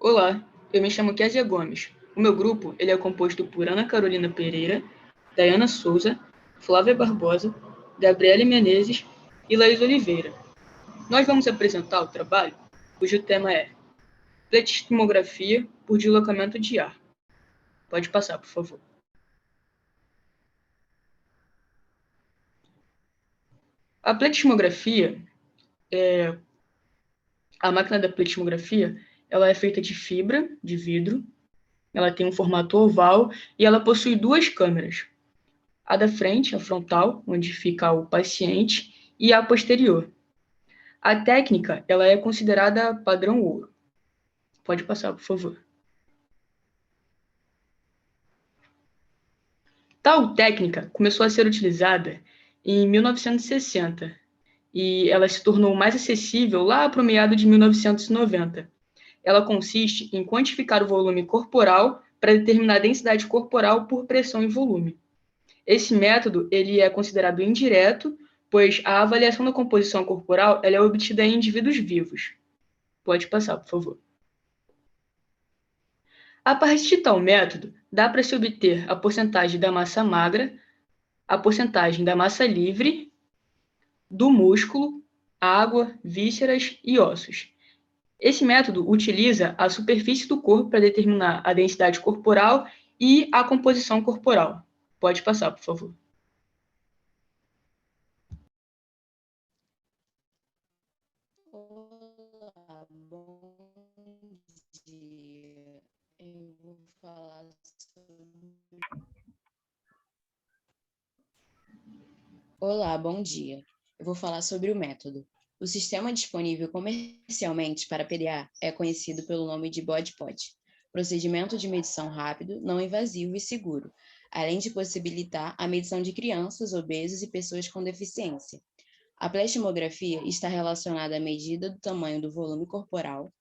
Olá, eu me chamo Kézia Gomes. O meu grupo ele é composto por Ana Carolina Pereira, Dayana Souza, Flávia Barbosa, Gabriele Menezes e Laís Oliveira. Nós vamos apresentar o trabalho, cujo tema é Pletismografia por deslocamento de ar. Pode passar, por favor. A pletismografia, a máquina da pletismografia, ela é feita de fibra, de vidro, ela tem um formato oval e ela possui duas câmeras. A da frente, a frontal, onde fica o paciente, e a posterior. A técnica, ela é considerada padrão ouro. Pode passar, por favor. Tal técnica começou a ser utilizada em 1960 e ela se tornou mais acessível lá para o meado de 1990. Ela consiste em quantificar o volume corporal para determinar a densidade corporal por pressão e volume. Esse método ele é considerado indireto, pois a avaliação da composição corporal ela é obtida em indivíduos vivos. Pode passar, por favor. A partir de tal método, dá para se obter a porcentagem da massa magra, a porcentagem da massa livre, do músculo, água, vísceras e ossos. Esse método utiliza a superfície do corpo para determinar a densidade corporal e a composição corporal. Pode passar, por favor. Olá, bom dia. Eu vou falar sobre... Olá, bom dia. Eu vou falar sobre o método. O sistema disponível comercialmente para PDA é conhecido pelo nome de BOD-POD, procedimento de medição rápido, não invasivo e seguro, além de possibilitar a medição de crianças, obesos e pessoas com deficiência. A pletismografia está relacionada à medida do tamanho do volume corporal.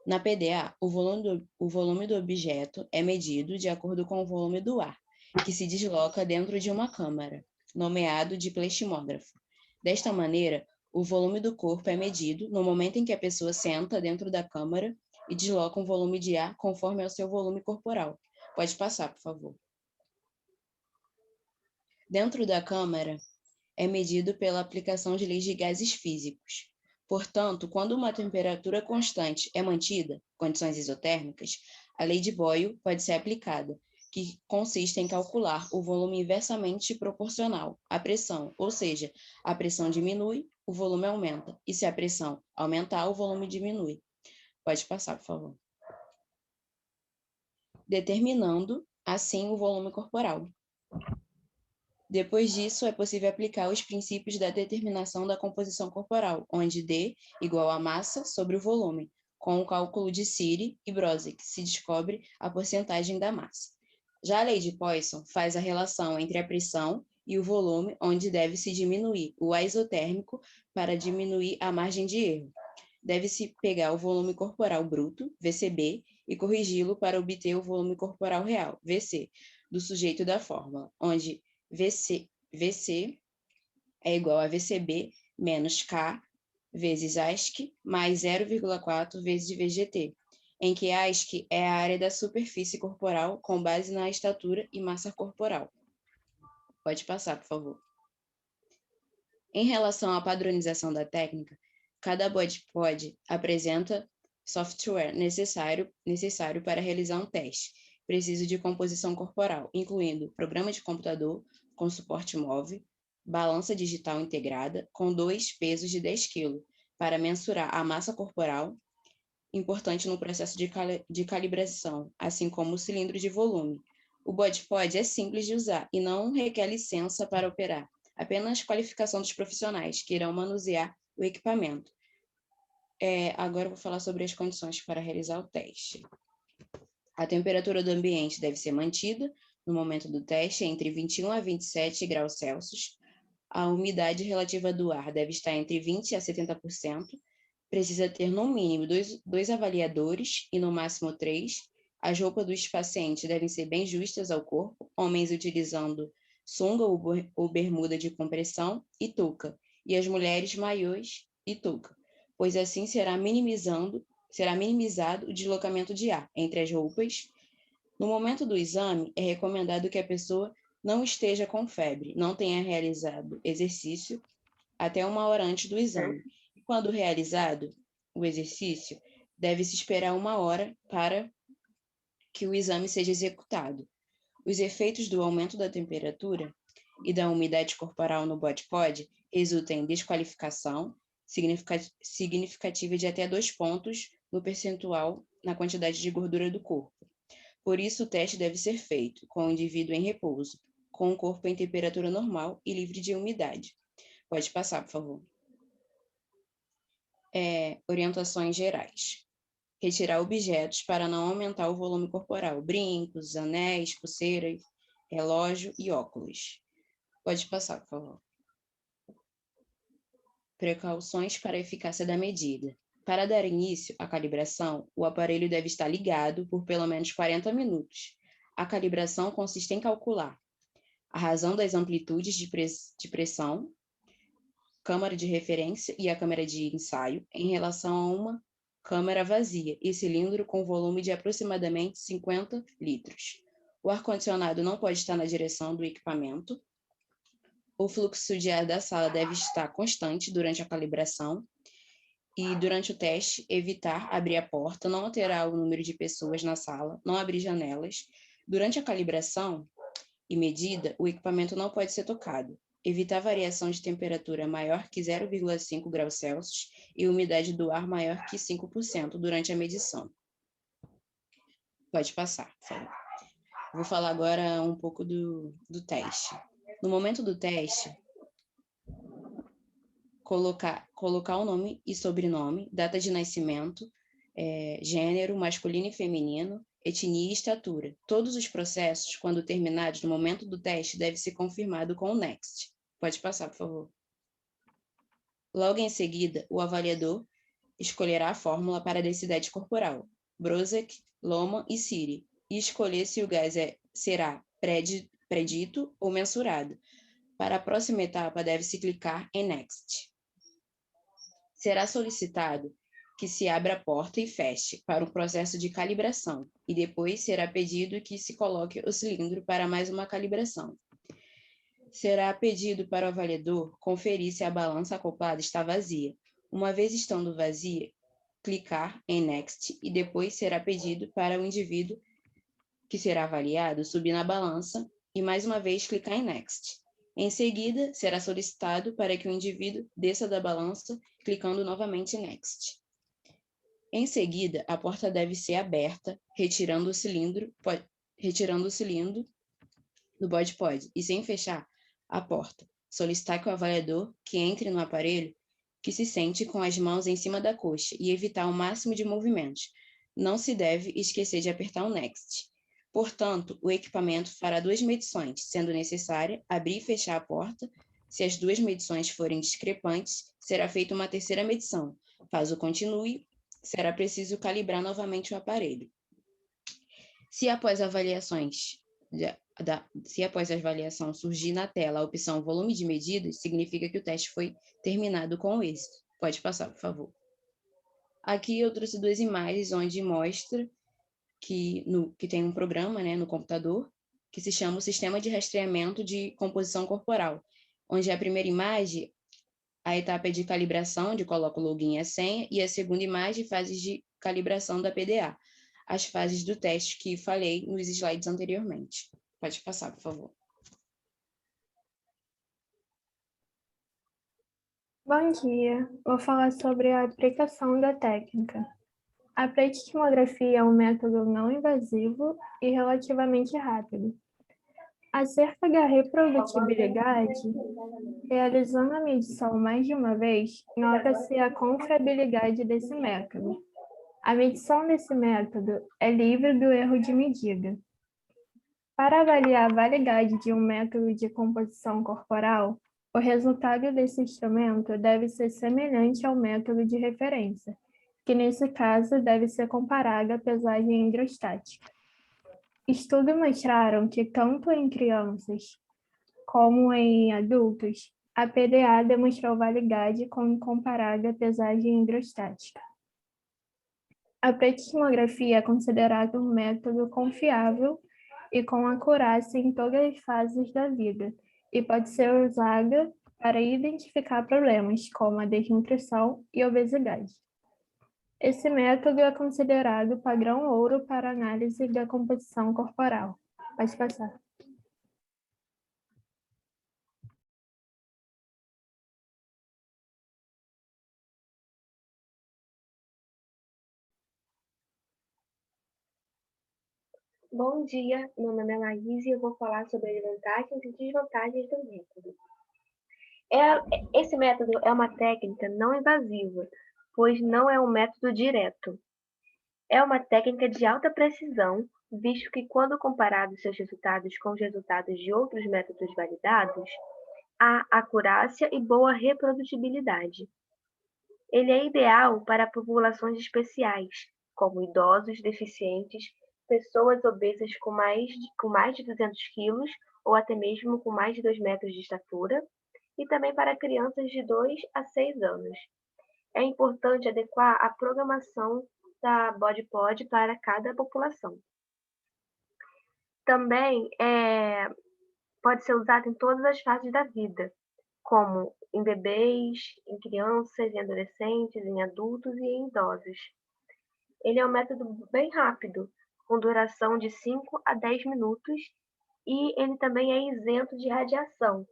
Na PDA, o volume do objeto é medido de acordo com o volume do ar, que se desloca dentro de uma câmara, nomeado de pletismógrafo. Desta maneira, o volume do corpo é medido no momento em que a pessoa senta dentro da câmara e desloca um volume de ar conforme ao seu volume corporal. Pode passar, por favor. Dentro da câmara, é medido pela aplicação de leis de gases físicos. Portanto, quando uma temperatura constante é mantida, condições isotérmicas, a lei de Boyle pode ser aplicada, que consiste em calcular o volume inversamente proporcional à pressão, ou seja, a pressão diminui, o volume aumenta, e se a pressão aumentar, o volume diminui. Pode passar, por favor. Determinando, assim, o volume corporal. Depois disso, é possível aplicar os princípios da determinação da composição corporal, onde D igual a massa sobre o volume, com o cálculo de Siri e Brozick, se descobre a porcentagem da massa. Já a lei de Poisson faz a relação entre a pressão e o volume, onde deve-se diminuir o ar isotérmico para diminuir a margem de erro. Deve-se pegar o volume corporal bruto, VCB, e corrigi-lo para obter o volume corporal real, VC, do sujeito da fórmula, onde VC é igual a VCB menos K vezes ASC mais 0,4 vezes VGT, em que ASC é a área da superfície corporal com base na estatura e massa corporal. Pode passar, por favor. Em relação à padronização da técnica, cada BOD-POD apresenta software necessário para realizar um teste. Preciso de composição corporal, incluindo programa de computador com suporte móvel, balança digital integrada com 2 pesos de 10 kg, para mensurar a massa corporal, importante no processo de calibração, assim como o cilindro de volume. O BOD-POD é simples de usar e não requer licença para operar, apenas qualificação dos profissionais que irão manusear o equipamento. Agora eu vou falar sobre as condições para realizar o teste. A temperatura do ambiente deve ser mantida no momento do teste entre 21 a 27 graus Celsius. A umidade relativa do ar deve estar entre 20% a 70%. Precisa ter no mínimo dois avaliadores e no máximo 3. As roupas dos pacientes devem ser bem justas ao corpo, homens utilizando sunga ou bermuda de compressão e touca, e as mulheres maiôs e touca, pois assim será minimizando será minimizado o deslocamento de ar entre as roupas. No momento do exame, é recomendado que a pessoa não esteja com febre, não tenha realizado exercício até 1 hora antes do exame. E quando realizado o exercício, deve-se esperar 1 hora para que o exame seja executado. Os efeitos do aumento da temperatura e da umidade corporal no bode-pod resultam em desqualificação significativa de até 2 pontos no percentual na quantidade de gordura do corpo. Por isso, o teste deve ser feito com o indivíduo em repouso, com o corpo em temperatura normal e livre de umidade. Pode passar, por favor. Orientações gerais. Retirar objetos para não aumentar o volume corporal. Brincos, anéis, pulseiras, relógio e óculos. Pode passar, por favor. Precauções para a eficácia da medida. Para dar início à calibração, o aparelho deve estar ligado por pelo menos 40 minutos. A calibração consiste em calcular a razão das amplitudes de pressão, câmara de referência e a câmara de ensaio em relação a uma câmara vazia e cilindro com volume de aproximadamente 50 litros. O ar-condicionado não pode estar na direção do equipamento. O fluxo de ar da sala deve estar constante durante a calibração e, durante o teste, evitar abrir a porta, não alterar o número de pessoas na sala, não abrir janelas. Durante a calibração e medida, o equipamento não pode ser tocado. Evitar variação de temperatura maior que 0,5 graus Celsius e umidade do ar maior que 5% durante a medição. Pode passar, por favor. Vou falar agora um pouco do teste. No momento do teste, colocar o nome e sobrenome, data de nascimento, gênero, masculino e feminino, etnia e estatura. Todos os processos, quando terminados no momento do teste, devem ser confirmados com o NEXT. Pode passar, por favor. Logo em seguida, o avaliador escolherá a fórmula para a densidade corporal, Brozzak, Lohmann e Siri, e escolher se o gás será predito ou mensurado. Para a próxima etapa, deve-se clicar em Next. Será solicitado que se abra a porta e feche para o processo de calibração, e depois será pedido que se coloque o cilindro para mais uma calibração. Será pedido para o avaliador conferir se a balança acoplada está vazia. Uma vez estando vazia, clicar em Next e depois será pedido para o indivíduo que será avaliado subir na balança e mais uma vez clicar em Next. Em seguida, será solicitado para que o indivíduo desça da balança, clicando novamente em Next. Em seguida, a porta deve ser aberta, retirando o cilindro do bode-pod e sem fechar a porta. Solicitar que o avaliador que entre no aparelho que se sente com as mãos em cima da coxa e evitar o máximo de movimentos. Não se deve esquecer de apertar o Next. Portanto, o equipamento fará 2 medições, sendo necessária abrir e fechar a porta. Se as 2 medições forem discrepantes, será feita uma terceira medição. Caso continue, será preciso calibrar novamente o aparelho. Se após a avaliação surgir na tela a opção volume de medidas, significa que o teste foi terminado com êxito. Pode passar, por favor. Aqui eu trouxe 2 imagens onde mostra que tem um programa, né, no computador que se chama o Sistema de Rastreamento de Composição Corporal, onde a primeira imagem, a etapa é de calibração, onde coloca o login e a senha, e a segunda imagem, fases de calibração da PDA, as fases do teste que falei nos slides anteriormente. Pode passar, por favor. Bom dia, vou falar sobre a aplicação da técnica. A pleitiquimografia é um método não invasivo e relativamente rápido. Acerca da reprodutibilidade, realizando a medição mais de uma vez, nota-se a confiabilidade desse método. A medição desse método é livre do erro de medida. Para avaliar a validade de um método de composição corporal, o resultado desse instrumento deve ser semelhante ao método de referência, que nesse caso deve ser comparado à pesagem hidrostática. Estudos mostraram que tanto em crianças como em adultos, a PDA demonstrou validade quando comparada à pesagem hidrostática. A pletismografia é considerada um método confiável e com acurácia em todas as fases da vida, e pode ser usada para identificar problemas como a desnutrição e obesidade. Esse método é considerado padrão ouro para análise da composição corporal. Pode passar. Bom dia, meu nome é Laís e eu vou falar sobre as vantagens e desvantagens do método. Esse método é uma técnica não invasiva, pois não é um método direto. É uma técnica de alta precisão, visto que quando comparados seus resultados com os resultados de outros métodos validados, há acurácia e boa reprodutibilidade. Ele é ideal para populações especiais, como idosos, deficientes, pessoas obesas com mais de 200 quilos ou até mesmo com mais de 2 metros de estatura, e também para crianças de 2 a 6 anos. É importante adequar a programação da BOD-POD para cada população. Também pode ser usado em todas as fases da vida, como em bebês, em crianças, em adolescentes, em adultos e em idosos. Ele é um método bem rápido, com duração de 5 a 10 minutos, e ele também é isento de radiação,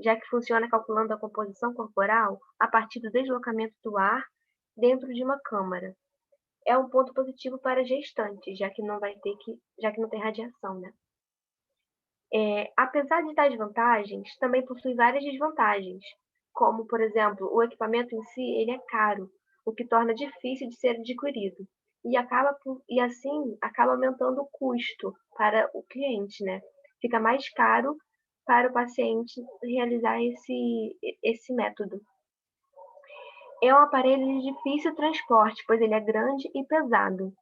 já que funciona calculando a composição corporal a partir do deslocamento do ar dentro de uma câmara. É um ponto positivo para gestantes, já que não tem radiação, né? Apesar de tais vantagens, também possui várias desvantagens, como, por exemplo, o equipamento em si ele é caro, o que torna difícil de ser adquirido, e assim acaba aumentando o custo para o cliente, né? Fica mais caro para o paciente realizar esse método. É um aparelho de difícil transporte, pois ele é grande e pesado.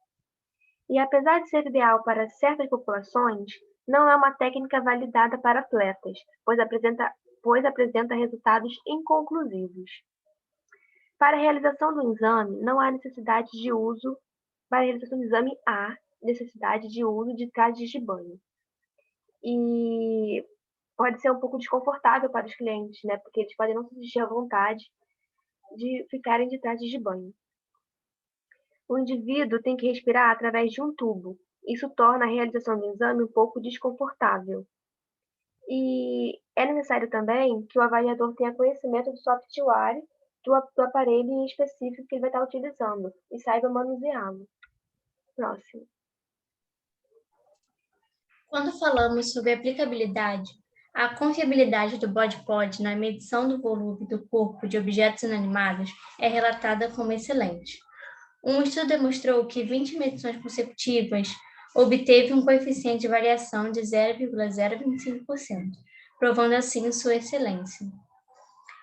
E apesar de ser ideal para certas populações, não é uma técnica validada para atletas, pois apresenta resultados inconclusivos. Para a realização do exame, não há necessidade de uso. Para a realização do exame, há necessidade de uso de trajes de banho. E pode ser um pouco desconfortável para os clientes, né? Porque eles podem não se sentir à vontade de ficarem de trajes de banho. O indivíduo tem que respirar através de um tubo. Isso torna a realização do exame um pouco desconfortável. E é necessário também que o avaliador tenha conhecimento do software do aparelho em específico que ele vai estar utilizando e saiba manuseá-lo. Próximo. Quando falamos sobre aplicabilidade, a confiabilidade do BOD-POD na medição do volume do corpo de objetos inanimados é relatada como excelente. Um estudo demonstrou que 20 medições consecutivas obteve um coeficiente de variação de 0,025%, provando assim sua excelência.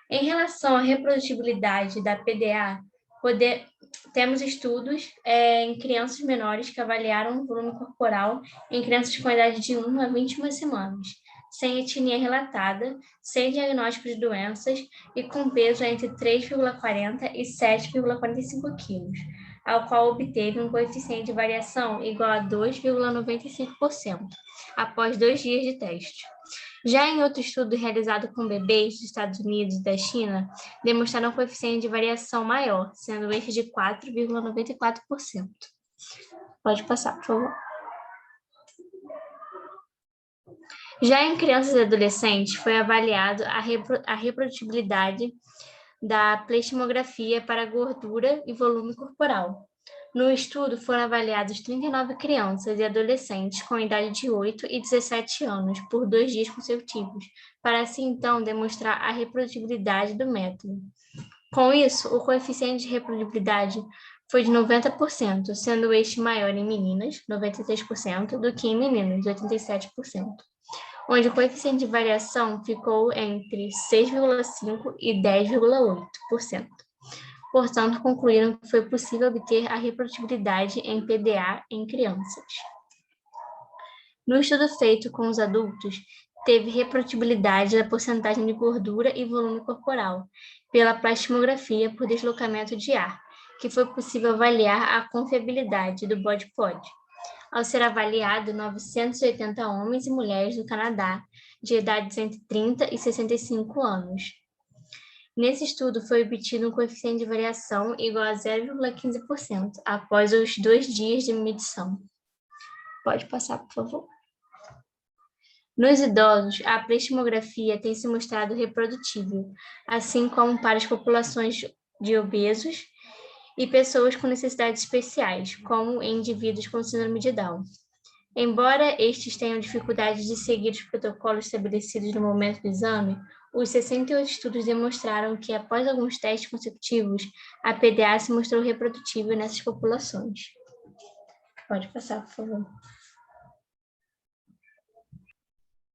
Em relação à reprodutibilidade da PDA, temos estudos em crianças menores que avaliaram o volume corporal em crianças com idade de 1 a 21 semanas, sem etnia relatada, sem diagnóstico de doenças e com peso entre 3,40 e 7,45 quilos, ao qual obteve um coeficiente de variação igual a 2,95%, após 2 dias de teste. Já em outro estudo realizado com bebês dos Estados Unidos e da China, demonstraram um coeficiente de variação maior, sendo este de 4,94%. Pode passar, por favor. Já em crianças e adolescentes, foi avaliado a reprodutibilidade da pleistimografia para gordura e volume corporal. No estudo, foram avaliadas 39 crianças e adolescentes com idade de 8 e 17 anos por 2 dias consecutivos, para assim então demonstrar a reprodutibilidade do método. Com isso, o coeficiente de reprodutibilidade foi de 90%, sendo este maior em meninas, 93%, do que em meninos, 87%, onde o coeficiente de variação ficou entre 6,5% e 10,8%. Portanto, concluíram que foi possível obter a reprodutibilidade em PDA em crianças. No estudo feito com os adultos, teve reprodutibilidade da porcentagem de gordura e volume corporal, pela plastimografia por deslocamento de ar, que foi possível avaliar a confiabilidade do bode pod, ao ser avaliado 980 homens e mulheres do Canadá, de idades entre 30 e 65 anos. Nesse estudo, foi obtido um coeficiente de variação igual a 0,15% após os 2 dias de medição. Pode passar, por favor. Nos idosos, a pleishemografia tem se mostrado reprodutível, assim como para as populações de obesos e pessoas com necessidades especiais, como em indivíduos com síndrome de Down. Embora estes tenham dificuldade de seguir os protocolos estabelecidos no momento do exame, os 68 estudos demonstraram que, após alguns testes consecutivos, a PDA se mostrou reprodutível nessas populações. Pode passar, por favor.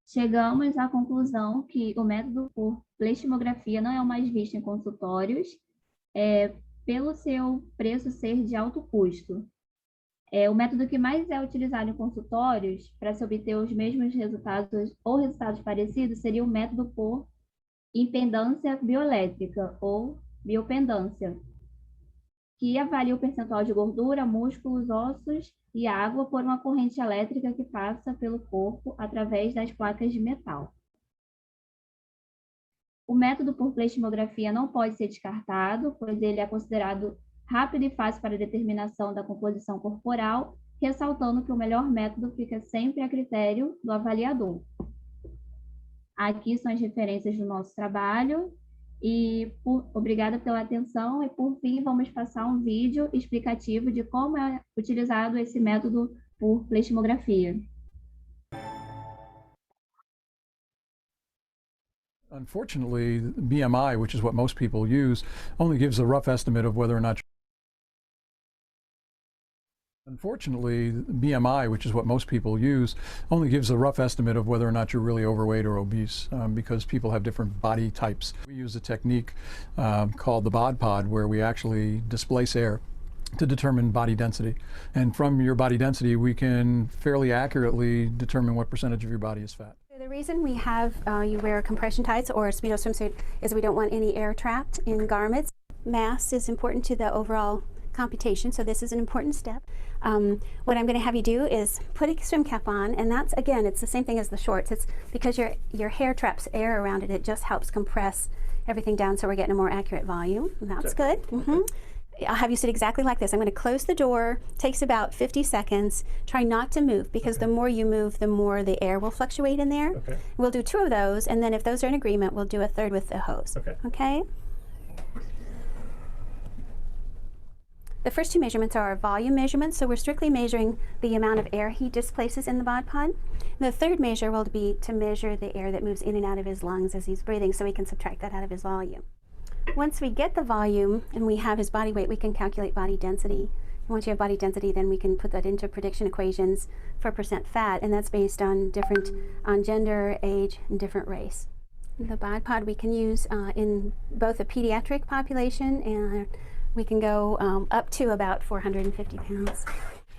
Chegamos à conclusão que o método por pleishemografia não é o mais visto em consultórios, pelo seu preço ser de alto custo. O método que mais é utilizado em consultórios para se obter os mesmos resultados ou resultados parecidos seria o método por impedância bioelétrica ou biopendância, que avalia o percentual de gordura, músculos, ossos e água por uma corrente elétrica que passa pelo corpo através das placas de metal. O método por pleishemografia não pode ser descartado, pois ele é considerado rápido e fácil para a determinação da composição corporal, ressaltando que o melhor método fica sempre a critério do avaliador. Aqui são as referências do nosso trabalho. Obrigada pela atenção e, por fim, vamos passar um vídeo explicativo de como é utilizado esse método por pleishemografia. Unfortunately, BMI, which is what most people use, only gives a rough estimate of whether or not you're really overweight or obese, because people have different body types. We use a technique called the bod pod, where we actually displace air to determine body density. And from your body density, we can fairly accurately determine what percentage of your body is fat. The reason we have you wear compression tights or a Speedo swimsuit is we don't want any air trapped in garments. Mass is important to the overall computation, so this is an important step. What I'm going to have you do is put a swim cap on, and that's, again, it's the same thing as the shorts. It's because your hair traps air around it. It just helps compress everything down so we're getting a more accurate volume. That's good. I'll have you sit exactly like this. I'm going to close the door. Takes about 50 seconds. Try not to move, because the more you move, the more the air will fluctuate in there. We'll do 2 of those, and then if those are in agreement, we'll do a 3rd with the hose. Okay? The first 2 measurements are our volume measurements, so we're strictly measuring the amount of air he displaces in the bod pod. The 3rd measure will be to measure the air that moves in and out of his lungs as he's breathing, so we can subtract that out of his volume. Once we get the volume and we have his body weight, we can calculate body density. And once you have body density, then we can put that into prediction equations for percent fat, and that's based on gender, age, and different race. The bod pod we can use in both a pediatric population, and we can go up to about 450 pounds.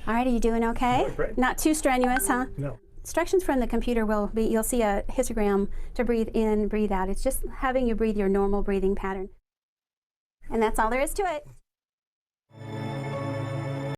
All right, are you doing okay? Great. Not too strenuous, huh? No. Instructions from the computer will be, you'll see a histogram to breathe in, breathe out. It's just having you breathe your normal breathing pattern. And that's all there is to it.